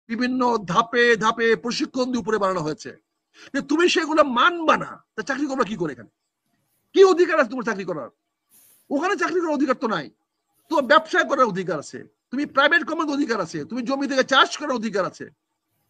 বিভিন্ন ধাপে ধাপে প্রশিক্ষণ দিয়ে উপরে বানানো হয়েছে। তুমি সেগুলো মানবা না, তা চাকরি করবা কি করে? এখানে কি অধিকার আছে তোমার চাকরি করার? ওখানে চাকরি করার অধিকার তো নাই। তোমার ব্যবসা করার অধিকার আছে, তুমি প্রাইভেট কোম্পানির অধিকার আছে, তুমি জমি থেকে চাষ করার অধিকার আছে,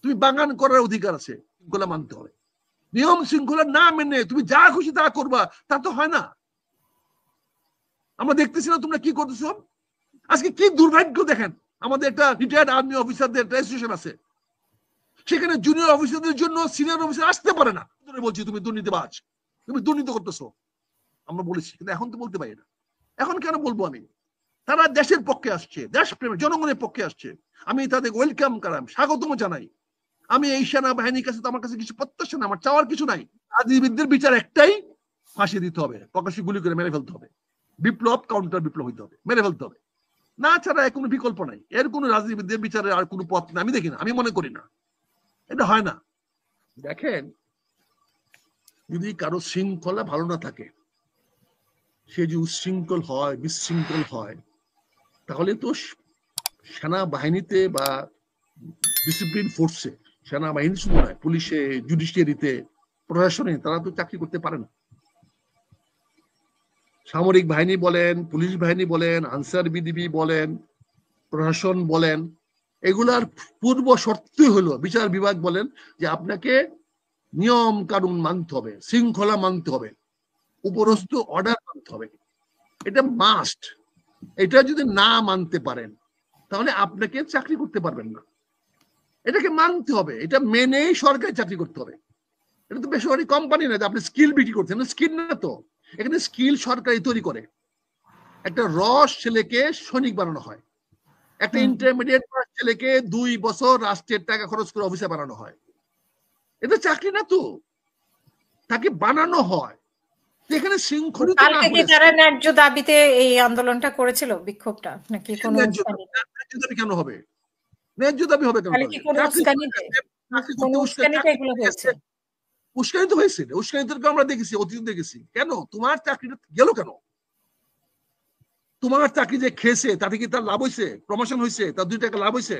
তুমি বাগান করার অধিকার আছে। এগুলো মানতে হবে। নিয়ম শৃঙ্খলা না মেনে তুমি যা খুশি তা করবা, তা তো হয় না। আমরা দেখতেছি না তোমরা কি করতেছো। আজকে কি দুর্ভাগ্য দেখেন, আমাদের একটা রিটায়ার্ড আর্মি অফিসারদের একটা অ্যাসোসিয়েশন আছে, সেখানে জুনিয়র অফিসারদের জন্য সিনিয়র অফিসার আসতে পারে না। বলছি তুমি দুর্নীতিবাজ, তুমি দুর্নীতি করতেছো। আমরা বলেছি, কিন্তু এখন তো বলতে পারি না। এখন কেন বলবো আমি? তারা দেশের পক্ষে আসছে, দেশপ্রেমী জনগণের পক্ষে আসছে, আমি তাদের ওয়েলকাম করাম, স্বাগতম জানাই। আমি এই সেনাবাহিনীর কাছে তো আমার কাছে কিছু প্রত্যাশা না, আমার চাওয়ার কিছু নাই। রাজনীতিবিদদের বিচার একটাই, ফাঁসি দিতে হবে, প্রকাশ্যে গুলি করে মেরে ফেলতে হবে, বিপ্লব কাউন্টার বিপ্লব হইতে হবে, মেরে ফেলতে হবে। না ছাড়া কোনো বিকল্প নাই। এর কোনো রাজনীতিবিদদের বিচারের আর কোনো পথ না, আমি দেখি না, আমি মনে করি না, এটা হয় না। দেখেন, যদি কারো শৃঙ্খলা ভালো না থাকে, সে যদি উচ্ছৃঙ্খল হয়, বিশৃঙ্খল হয়, তাহলে তো সেনাবাহিনীতে বা ডিসিপ্লিন ফোর্সে, সেনাবাহিনী শুধু নয়, পুলিশে, জুডিশিয়ারিতে, প্রশাসনে তারা তো চাকরি করতে পারে না। সামরিক বাহিনী বলেন, পুলিশ বাহিনী বলেন, আনসার বিডিবি বলেন, প্রশাসন বলেন, এগুলার পূর্ব শর্তই হলো, বিচার বিভাগ বলেন যে আপনাকে নিয়ম কানুন মানতে হবে, শৃঙ্খলা মানতে হবে, উপরস্থ অর্ডার মানতে হবে। এটা মাস্ট। এটা যদি না মানতে পারেন, তাহলে আপনাকে চাকরি করতে পারবেন না। এটাকে মানতে হবে, এটা মেনেই সরকারি চাকরি করতে হবে। এটা তো বেসরকারি কোম্পানি না যে আপনি স্কিল বিক্রি করছেন, স্কিল না তো। এখানে স্কিল সরকারি তৈরি করে। একটা রস ছেলেকে সৈনিক বানানো হয়, একটা ইন্টারমিডিয়েট ছেলেকে 2 বছর রাষ্ট্রের টাকা খরচ করে অফিসার বানানো হয়। এটা চাকরি না তো, তাকে বানানো হয়। এখানে শৃঙ্খলিত না কালকে কি হলে তারা ন্যায্য দাবিতে এই আন্দোলনটা করেছিল, বিক্ষোভটা, নাকি কোনো ন্যায্য দাবি কেন হবে? ন্যায্য দাবি হবে কেন? উস্কানি তো হয়েছে, উস্কানি তো আমরা দেখেছি, অতীতে দেখেছি। কেন তোমার চাকরিটা গেল কেন? তোমার চাকরি যে খেয়েছে তাতে কি তার লাভ হয়েছে? প্রমোশন হয়েছে, তার 2 টাকা লাভ হয়েছে?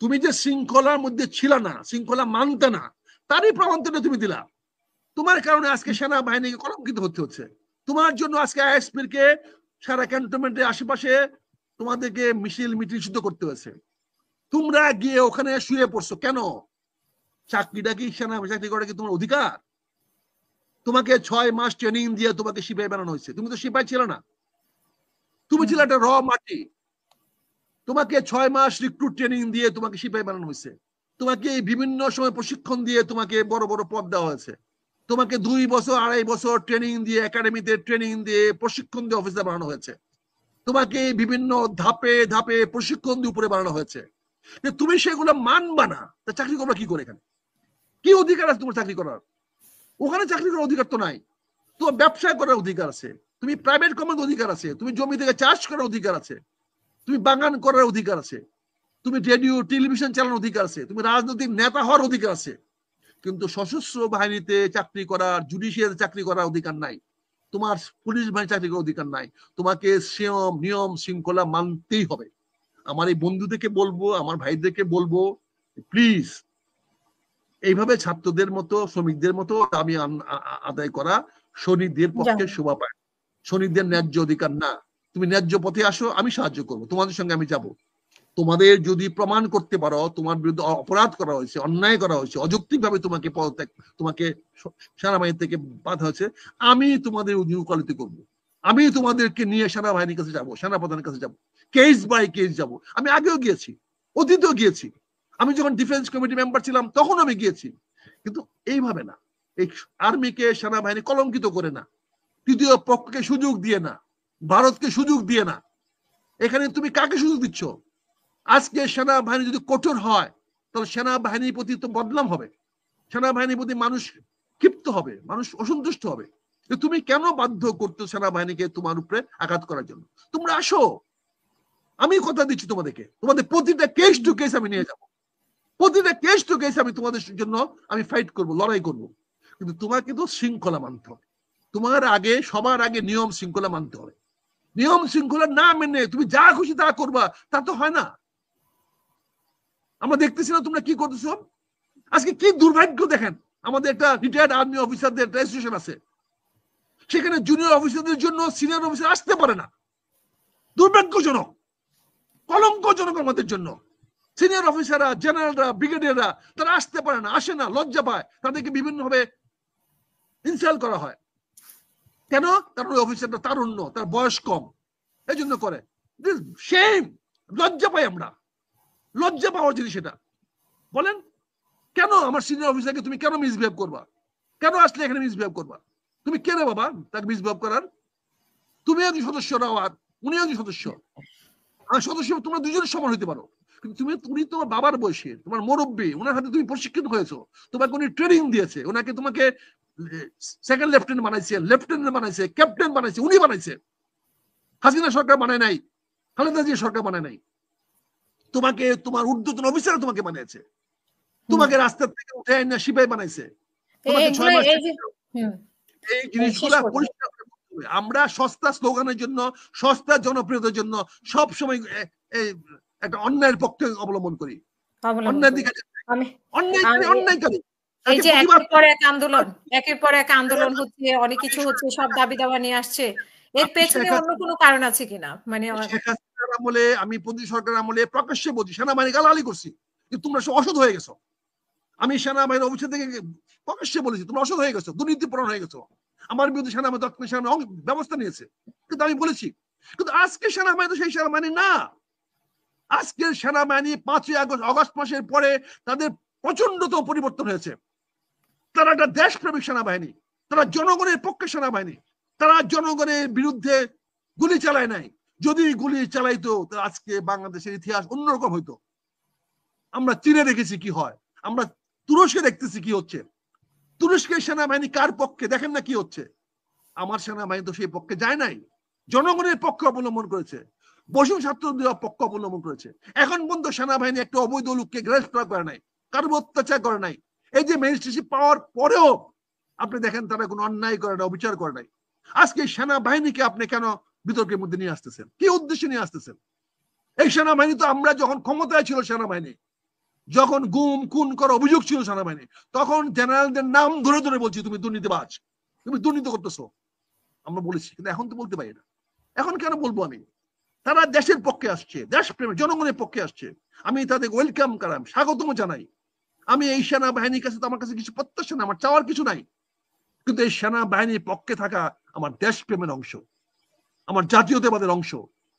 তুমি যে শৃঙ্খলার মধ্যে ছিল না, শৃঙ্খলা মানতে না, তারই প্রমাণটা তুমি দিলা। তোমার কারণে আজকে সেনাবাহিনীকে কলঙ্কিত হতে হচ্ছে। তোমার জন্য আজকে আইএসপির কে সারা ক্যান্টনমেন্টের আশেপাশে তোমাদেরকে মিছিল মিটিং শুদ্ধ করতে হয়েছে। তোমরা গিয়ে ওখানে শুয়ে পড়ছো কেন? চাকরিটা কি সেনা চাকরি করা কি তোমার অধিকার? তোমাকে 6 মাস ট্রেনিং দিয়ে তোমাকে সিপাহী বানানো হয়েছে। তুমি তো সিপাহী ছিল না, তুমি ছিল একটা র মাটি। তোমাকে 6 মাস রিক্রুট ট্রেনিং দিয়ে তোমাকে সিপাহী বানানো হয়েছে। তোমাকে বিভিন্ন সময় প্রশিক্ষণ দিয়ে তোমাকে বড় বড় পদ দেওয়া হয়েছে। তোমাকে 2 বছর 2.5 বছর ট্রেনিং দিয়ে, একাডেমিতে ট্রেনিং দিয়ে, প্রশিক্ষণ দিয়ে অফিসার বানানো হয়েছে। তোমাকে বিভিন্ন ধাপে ধাপে প্রশিক্ষণ দিয়ে উপরে বানানো হয়েছে। তুমি সেগুলো মানবা না, তা চাকরি করবা কি করে? এখানে কি অধিকার আছে তোমার চাকরি করার? ওখানে চাকরি করার অধিকার তো নাই। তোমার ব্যবসা করার অধিকার আছে, তুমি প্রাইভেট কোম্পানির অধিকার আছে, তুমি জমি থেকে চাষ করার অধিকার আছে, তুমি বাগান করার অধিকার আছে, তুমি রেডিও টেলিভিশন চালানোর অধিকার আছে, তুমি রাজনৈতিক নেতা হওয়ার অধিকার আছে। কিন্তু সশস্ত্র বাহিনীতে চাকরি করার, জুডিশিয়াল চাকরি করার অধিকার নাই, তোমার পুলিশ বাহিনী চাকরি করার অধিকার নাই। তোমাকে নিয়ম শৃঙ্খলা মানতেই হবে। আমার এই বন্ধুদেরকে বলবো, আমার ভাইদেরকে বলবো, প্লিজ এইভাবে ছাত্রদের মতো, শ্রমিকদের মতো দাবি আদায় করা সৈনিকদের পক্ষে শোভা পায়। সৈনিকদের ন্যায্য অধিকার না। তুমি ন্যায্য পথে আসো, আমি সাহায্য করবো, তোমাদের সঙ্গে আমি যাব। তোমাদের যদি প্রমাণ করতে পারো তোমার বিরুদ্ধে অপরাধ করা হয়েছে, অন্যায় করা হয়েছে, অযৌক্তিকভাবে তোমাকে সেনাবাহিনী থেকে বাধা হয়েছে, আমি তোমাদের ওকালতি করব। আমি তোমাদেরকে নিয়ে সেনাবাহিনীর কাছে যাব, সেনাপ্রধানের কাছে যাব, কেস বাই কেস যাব। আমি আগেও গিয়েছি, অতীতেও গিয়েছি। আমি যখন ডিফেন্স কমিটি মেম্বার ছিলাম তখন আমি গিয়েছি। কিন্তু এইভাবে না, এই আর্মিকে সেনাবাহিনী কলঙ্কিত করে না, তৃতীয় পক্ষকে সুযোগ দিয়ে না, ভারতকে সুযোগ দিয়ে না। এখানে তুমি কাকে সুযোগ দিচ্ছ? আজকে সেনাবাহিনী যদি কঠোর হয়, তাহলে সেনাবাহিনীর প্রতি তো বদনাম হবে, সেনাবাহিনীর প্রতি মানুষ ক্ষিপ্ত হবে, মানুষ অসন্তুষ্ট হবে। তুমি কেন বাধ্য করছো সেনাবাহিনীকে তোমার উপরে আঘাত করার জন্য? তোমরা আসো, আমি কথা দিচ্ছি তোমাদেরকে, তোমাদের প্রতিটা কেস টু কেস আমি নিয়ে যাব, প্রতিটা কেস টু কেস আমি তোমাদের জন্য আমি ফাইট করব, লড়াই করব। কিন্তু তোমাকে তো শৃঙ্খলা মানতে হবে। তোমার আগে, সবার আগে নিয়ম শৃঙ্খলা মানতে হবে। নিয়ম শৃঙ্খলা না মেনে তুমি যা খুশি তা করবা, তা তো হয় না। আমরা দেখতেছি না তোমরা কি করতেছো। আজকে কি দুর্ভাগ্য দেখেন, আমাদের একটা রিটায়ার্ড আর্মি অফিসারদের রেজিস্ট্রেশন আছে, সেখানে জুনিয়র অফিসারদের জন্য সিনিয়র অফিসার আসতে পারে না। দুর্ভাগ্যজনক, কলঙ্কজনক আমাদের জন্য। সিনিয়র অফিসাররা, জেনারেলরা, ব্রিগেডিয়াররা তারা আসতে পারে না, আসে না, লজ্জা পায়, তাদেরকে বিভিন্নভাবে ইনসাল্ট করা হয়। কেন? কারণ ওই অফিসারটা তারুণ্য, তার বয়স কম, এই জন্য করে। সেম লজ্জা পাই আমরা, লজ্জা পাওয়ার জিনিস এটা। বলেন কেন আমার সিনিয়র অফিসারকে তুমি কেন মিসবিহেভ করবা? কেন আসলে এখানে মিসবিহেভ করবা? তুমি কে রে বাবা তাকে মিসবিহেভ করার? তুমি একজন সদস্য নাও আর উনি একজন সদস্য, আর সদস্য তোমরা দুজনের সমান হইতে পারো, কিন্তু তুমি তোমার বাবার বয়সে, তোমার মুরব্বী, ওনার হাতে তুমি প্রশিক্ষিত হয়েছো, তোমাকে উনি ট্রেনিং দিয়েছে, ওনাকে তোমাকে সেকেন্ড লেফটেন্যান্ট বানাইছে, লেফটেন্যান্ট বানাইছে, ক্যাপ্টেন বানাইছে, উনি বানাইছে। হাসিনা সরকার বানায় নাই, খালেদা জিয়া সরকার বানায় নাই। তোমাকে তোমার ঊর্ধ্বতন অফিসার তোমাকে বানিয়েছে, তোমাকে রাস্তা থেকে উঠে না সিপাই বানাইছে, তোমাকে 6 মাস। এই জিনিসগুলা পরিষ্কার করে বলতে হবে। আমরা সস্তা স্লোগানের জন্য, সস্তা জনপ্রিয়তার জন্য সব সময় একটা অন্যায়ের পক্ষে অবলম্বন করি, অন্যায় দিকে অন্যায়কারী। এই যে একের পর এক আন্দোলন হচ্ছে, অনেক কিছু হচ্ছে, সব দাবি দাওয়া নিয়ে আসছে, এর পেছনে অন্য কোনো কারণ আছে কিনা? মানে শেখ হাসিনার আমলে, আমি প্রতি সরকার আমলে প্রকাশ্যে বলছি সেনাবাহিনী গালাগালি করছি, কিন্তু তোমরা সব অসৎ হয়ে গেছো। আমি সেনাবাহিনীর অফিস থেকে প্রকাশ্যে বলেছি তোমরা অসৎ হয়ে গেছো, দুর্নীতিপরায়ণ হয়ে গেছো। আমার বিরুদ্ধে সেনাবাহিনী ব্যবস্থা নিয়েছে, কিন্তু আমি বলেছি। কিন্তু আজকে সেনাবাহিনী তো সেই সেনাবাহিনী না। আজকের সেনাবাহিনী 5ই আগস্ট মাসের পরে তাদের প্রচন্ডতম পরিবর্তন হয়েছে। তারা একটা দেশপ্রেমিক সেনাবাহিনী, তারা জনগণের পক্ষে সেনাবাহিনী, তারা জনগণের বিরুদ্ধে গুলি চালায় নাই। যদি গুলি চালাইতো তাহলে আজকে বাংলাদেশের ইতিহাস অন্যরকম হইতো। আমরা চীনে দেখেছি কি হয়, আমরা তুরস্কে দেখতেছি কি হচ্ছে। তুরস্কের সেনাবাহিনী কার পক্ষে দেখেন না কি হচ্ছে। আমার সেনাবাহিনী তো সেই পক্ষে যায় নাই, জনগণের পক্ষে অবলম্বন করেছে, বসু ছাত্র পক্ষ অবলম্বন করেছে। এখন পর্যন্ত সেনাবাহিনী একটা অবৈধ লোককে গ্রেফতার করে নাই, কারো অত্যাচার করে নাই। এই যে ম্যাজিস্ট্রেসি পাওয়ার পরেও আপনি দেখেন তারা কোনো অন্যায় করে না, অবিচার করে নাই। আজকে সেনাবাহিনীকে আপনি কেন বিতর্কের মধ্যে নিয়ে আসতেছেন? কি উদ্দেশ্যে নিয়ে আসতেছেন? এই সেনাবাহিনী তো আমরা যখন ক্ষমতায় ছিল, সেনাবাহিনী যখন গুম খুন করার অভিযোগ ছিল সেনাবাহিনী, তখন জেনারেলদের নাম ধরে ধরে বলছি তুমি দুর্নীতিবাজ, তুমি দুর্নীতি করতেছো, আমরা বলেছি। কিন্তু এখন তো বলতে পারি না। এখন কেন বলবো আমি? তারা দেশের পক্ষে আসছে, দেশপ্রেমী জনগণের পক্ষে আসছে, আমি তাদের ওয়েলকাম করাম, স্বাগতম জানাই। আমি এই সেনাবাহিনীর কাছে তো আমার কাছে কিছু প্রত্যাশা না, আমার চাওয়ার কিছু নাই। কিন্তু এই সেনাবাহিনীর পক্ষে থাকা আমার দেশপ্রেমের অংশ, আমার জাতীয়তাবাদের অংশ।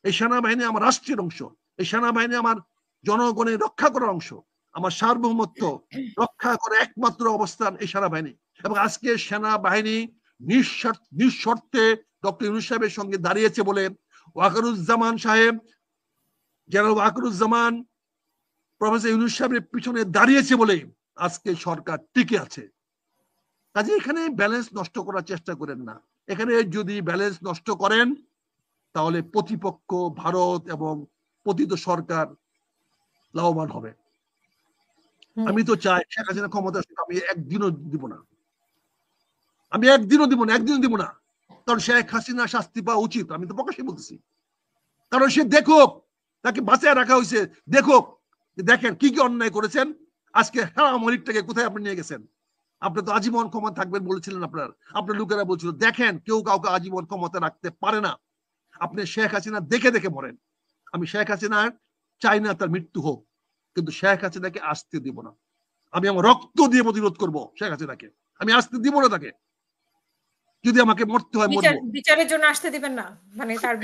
এই সেনাবাহিনী আমার রাষ্ট্রের অংশ। এই সেনাবাহিনী আমার জনগণের রক্ষা করার অংশ। আমার সার্বভৌমত্ব রক্ষা করে একমাত্র অবস্থান এই সেনাবাহিনী। এবং আজকে সেনাবাহিনী নিঃশর্তে ডক্টর ইউনূস সাহেবের সঙ্গে দাঁড়িয়েছে বলে, ওয়াকারুজ্জামান সাহেব, জেনারেল ওয়াকারুজ্জামান প্রফেসর ইউনূস সাহেবের পিছনে দাঁড়িয়েছে বলে আজকে সরকার টিকে আছে। কাজে এখানে ব্যালেন্স নষ্ট করার চেষ্টা করেন না। এখানে যদি ব্যালেন্স নষ্ট করেন তাহলে প্রতিপক্ষ ভারত এবং পতিত সরকার লাভবান হবে। আমি তো চাই শেখ হাসিনা ক্ষমতা, আমি একদিনও দিব না, আমি একদিনও দিব না। কারণ শেখ হাসিনা শাস্তি পাওয়া উচিত, আমি তো প্রকাশ্যে বলতেছি। কারণ সে দেখুক, তাকে বাঁচায় রাখা হয়েছে, দেখুক দেখেন কি কি অন্যায় করেছেন। আজকে আওয়ামী লীগটাকে কোথায় আপনি নিয়ে গেছেন? আপনি তো আজীবন ক্ষমতা থাকবেন বলেছিলেন, আপনার লোকেরা বলছিল দেখেন কেউ কাউকে আজীবন ক্ষমতা রাখতে পারে না। আপনি শেখ হাসিনা দেখে দেখে মরেন। আমি শেখ হাসিনা চাই না তার মৃত্যু হোক, কিন্তু শেখ হাসিনাকে আসতে দিব না। আমি আমার রক্ত দিয়ে প্রতিরোধ করব শেখ হাসিনাকে, আমি আসতে দিব না তাকে। যদি আমাকে মরতে হয় মরবো। বিচারের জন্য আসতে দিবেন না, মানে তার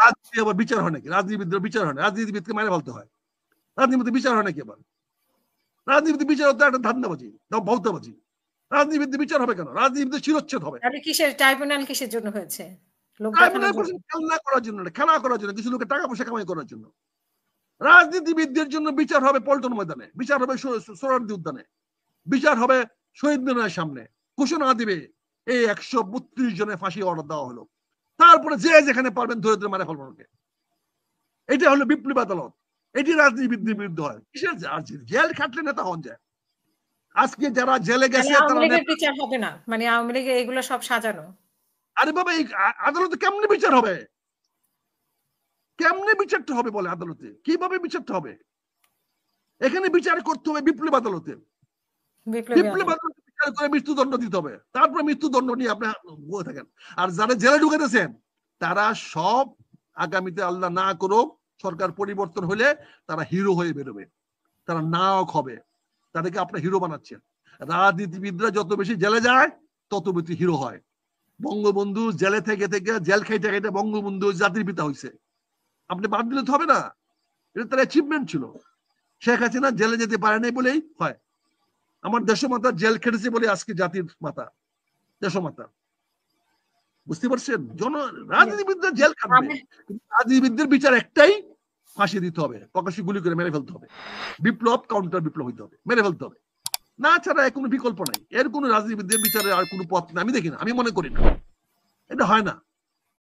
রাজনীতি আবার বিচার হয় নাকি? রাজনীতিবিদদের বিচার হয় না, রাজনীতিবিদকে মেরে ফেলতে হয়। রাজনীতিবিদ বিচার হয় নাকি? আবার রাজনীতি বিচার হতে একটা ধান্দাবাজি, ভৌতাবাজি। রাজনীতিবিদ বিচার হবে কেন? রাজনীতিবিদ শিরোচ্ছেদ হবে। ট্রাইব্যুনাল কিসের জন্য হয়েছে? খেলা করার জন্য, কিছু লোকের টাকা পয়সা কামাই করার জন্য। রাজনীতিবিদদের জন্য বিচার হবে পল্টন ময়দানে, বিচার হবে সোহরাওয়ার্দী উদ্যানে, বিচার হবে শহীদ মিনারের সামনে। ঘোষণা দিবে এই 132 জনের ফাঁসি অর্ডার দেওয়া হলো, তারপরে যে যেখানে পারবেন ধরে ধরে মারা ফেলবেন। এটা হলো বিপ্লবী আদালত। এটি রাজনীতিবিদদের বিরুদ্ধে হয়। কিসের জেল খাটলে নেতা হন যায়? আজকে যারা জেলে গেছে বিচার হবে না, মানে আওয়ামী লীগের এগুলো সব সাজানো। আরে বাবা, এই আদালতে কেমনে বিচার হবে? কেমনে বিচারটা হবে বলে আদালতে? কিভাবে বিচারটা হবে? এখানে বিচার করতে হবে বিপ্লব আদালতে, বিপ্লব আদালতে বিচার করে মৃত্যুদণ্ড দিতে হবে, তারপরে মৃত্যুদণ্ড নিয়ে আপনি বসে থাকেন। আর যারা জেলে ঢুকাতেছেন তারা সব আগামীতে আল্লাহ না করুক সরকার পরিবর্তন হলে তারা হিরো হয়ে বেরোবে, তারা নায়ক হবে, তাদেরকে আপনার হিরো বানাচ্ছেন। রাজনীতিবিদরা যত বেশি জেলে যায় তত বেশি হিরো হয়। বঙ্গবন্ধু জেলে থেকে জেল খাইতে খাইতে বঙ্গবন্ধু জাতির পিতা হয়েছে, আপনি বাদ দিলে তো হবে না, এটা তার অ্যাচিভমেন্ট ছিল। শেখ হাসিনা জেলে যেতে পারে নাই বলেই হয়, আমার দেশমাতা জেল খেটেছে বলে আজকে জাতির মাতা, দেশমাতা। বুঝতে পারছেন? রাজনীতিবিদরা জেল খাটবে, রাজনীতিবিদদের বিচার একটাই, ফাঁসি দিতে হবে, প্রকাশ্যে গুলি করে মেরে ফেলতে হবে, বিপ্লব কাউন্টার বিপ্লব হইতে হবে, মেরে ফেলতে হবে, না ছাড়া কোনো বিকল্প নাই। এর কোনো রাজনীতিবিদদের বিচারে আর কোনো পথ না, আমি দেখি না, আমি মনে করি না, এটা হয় না।